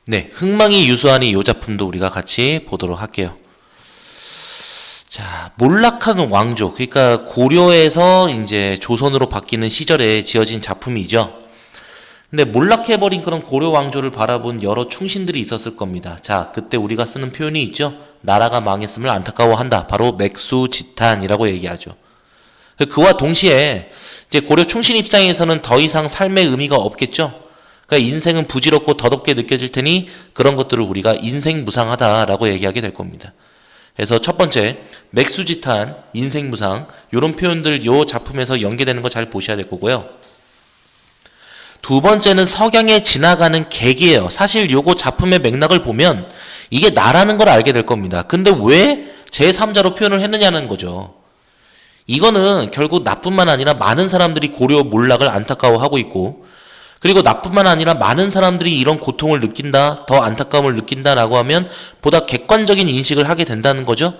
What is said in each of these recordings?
네, 흥망이 유수하니 요 작품도 우리가 같이 보도록 할게요. 자, 몰락한 왕조, 그러니까 고려에서 이제 조선으로 바뀌는 시절에 지어진 작품이죠. 근데 몰락해버린 그런 고려 왕조를 바라본 여러 충신들이 있었을 겁니다. 자, 그때 우리가 쓰는 표현이 있죠. 나라가 망했음을 안타까워한다. 바로 맥수지탄이라고 얘기하죠. 그와 동시에 이제 고려 충신 입장에서는 더 이상 삶의 의미가 없겠죠. 그러니까 인생은 부질없고 덧없게 느껴질 테니 그런 것들을 우리가 인생무상하다라고 얘기하게 될 겁니다. 그래서 첫 번째, 맥수지탄, 인생무상 이런 표현들 요 작품에서 연계되는 거 잘 보셔야 될 거고요. 두 번째는 석양에 지나가는 객이에요. 사실 요거 작품의 맥락을 보면 이게 나라는 걸 알게 될 겁니다. 근데 왜 제3자로 표현을 했느냐는 거죠. 이거는 결국 나뿐만 아니라 많은 사람들이 고려 몰락을 안타까워하고 있고, 그리고 나뿐만 아니라 많은 사람들이 이런 고통을 느낀다, 더 안타까움을 느낀다라고 하면 보다 객관적인 인식을 하게 된다는 거죠.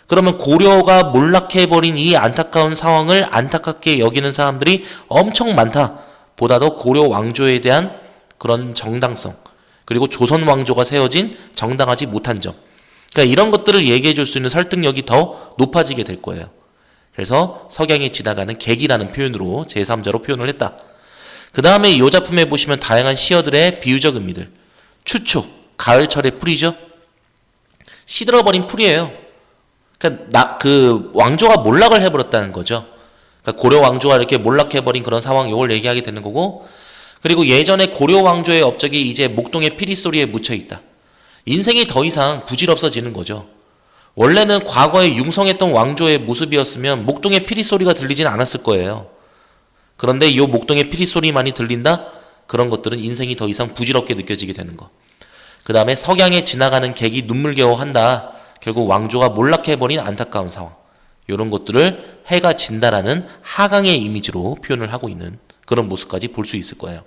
그러면 고려가 몰락해버린 이 안타까운 상황을 안타깝게 여기는 사람들이 엄청 많다. 보다도 고려 왕조에 대한 그런 정당성, 그리고 조선 왕조가 세워진 정당하지 못한 점, 그러니까 이런 것들을 얘기해 줄 수 있는 설득력이 더 높아지게 될 거예요. 그래서 석양에 지나가는 객이라는 표현으로 제3자로 표현을 했다. 그 다음에 이 작품에 보시면 다양한 시어들의 비유적 의미들. 추초, 가을철의 풀이죠. 시들어버린 풀이에요. 그러니까 그 왕조가 몰락을 해버렸다는 거죠. 그러니까 고려 왕조가 이렇게 몰락해버린 그런 상황, 이걸 얘기하게 되는 거고, 그리고 예전에 고려 왕조의 업적이 이제 목동의 피리 소리에 묻혀 있다. 인생이 더 이상 부질없어지는 거죠. 원래는 과거에 융성했던 왕조의 모습이었으면 목동의 피리 소리가 들리진 않았을 거예요. 그런데 이 목동의 피리 소리만이 들린다? 그런 것들은 인생이 더 이상 부질없게 느껴지게 되는 거. 그 다음에 석양에 지나가는 객이 눈물겨워한다. 결국 왕조가 몰락해버린 안타까운 상황. 이런 것들을 해가 진다라는 하강의 이미지로 표현을 하고 있는 그런 모습까지 볼 수 있을 거예요.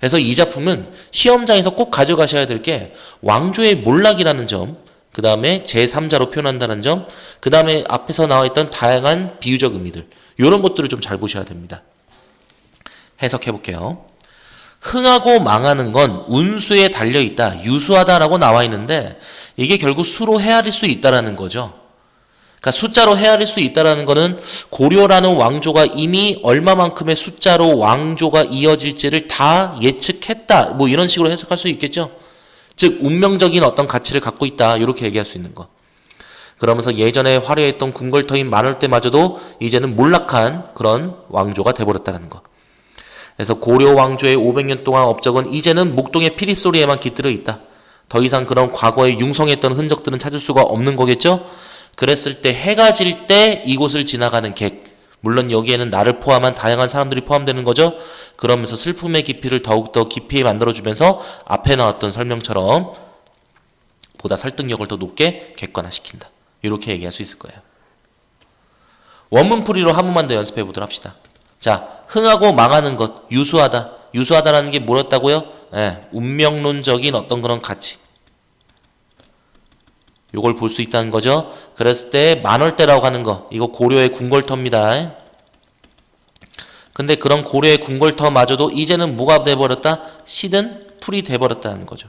그래서 이 작품은 시험장에서 꼭 가져가셔야 될 게 왕조의 몰락이라는 점, 그 다음에 제3자로 표현한다는 점, 그 다음에 앞에서 나와 있던 다양한 비유적 의미들, 이런 것들을 좀 잘 보셔야 됩니다. 해석해 볼게요. 흥하고 망하는 건 운수에 달려있다, 유수하다라고 나와 있는데 이게 결국 수로 헤아릴 수 있다라는 거죠. 그러니까 숫자로 헤아릴 수 있다라는 거는 고려라는 왕조가 이미 얼마만큼의 숫자로 왕조가 이어질지를 다 예측했다, 뭐 이런 식으로 해석할 수 있겠죠. 즉 운명적인 어떤 가치를 갖고 있다, 이렇게 얘기할 수 있는 거. 그러면서 예전에 화려했던 궁궐터인 만월대마저도 이제는 몰락한 그런 왕조가 돼버렸다는 거. 그래서 고려 왕조의 500년 동안 업적은 이제는 목동의 피리 소리에만 깃들어 있다. 더 이상 그런 과거에 융성했던 흔적들은 찾을 수가 없는 거겠죠. 그랬을 때 해가 질 때 이곳을 지나가는 객, 물론 여기에는 나를 포함한 다양한 사람들이 포함되는 거죠. 그러면서 슬픔의 깊이를 더욱더 깊이 만들어주면서 앞에 나왔던 설명처럼 보다 설득력을 더 높게 객관화시킨다, 이렇게 얘기할 수 있을 거예요. 원문풀이로 한 번만 더 연습해 보도록 합시다. 자, 흥하고 망하는 것, 유수하다. 유수하다라는 게 뭐였다고요? 운명론적인 어떤 그런 가치, 요걸 볼 수 있다는 거죠. 그랬을 때 만월대라고 하는 거, 이거 고려의 궁궐터입니다. 근데 그런 고려의 궁궐터마저도 이제는 뭐가 돼버렸다? 시든 풀이 돼버렸다는 거죠.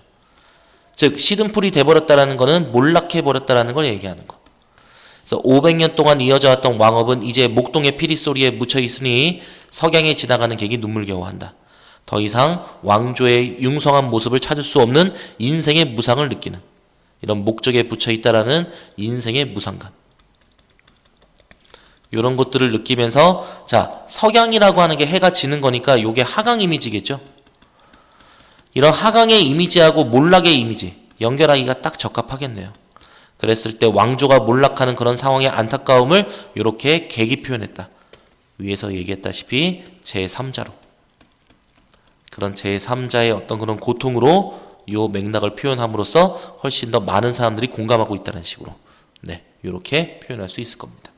즉 시든 풀이 돼버렸다라는 거는 몰락해버렸다라는 걸 얘기하는 거. 그래서 500년 동안 이어져 왔던 왕업은 이제 목동의 피리 소리에 묻혀 있으니 석양에 지나가는 객이 눈물겨워한다. 더 이상 왕조의 융성한 모습을 찾을 수 없는 인생의 무상을 느끼는, 이런 목적에 붙여 있다라는 인생의 무상감, 이런 것들을 느끼면서, 자, 석양이라고 하는 게 해가 지는 거니까 이게 하강 이미지겠죠. 이런 하강의 이미지하고 몰락의 이미지 연결하기가 딱 적합하겠네요. 그랬을 때 왕조가 몰락하는 그런 상황의 안타까움을 이렇게 객이 표현했다. 위에서 얘기했다시피 제3자로, 그런 제3자의 어떤 그런 고통으로 이 맥락을 표현함으로써 훨씬 더 많은 사람들이 공감하고 있다는 식으로, 이렇게 표현할 수 있을 겁니다.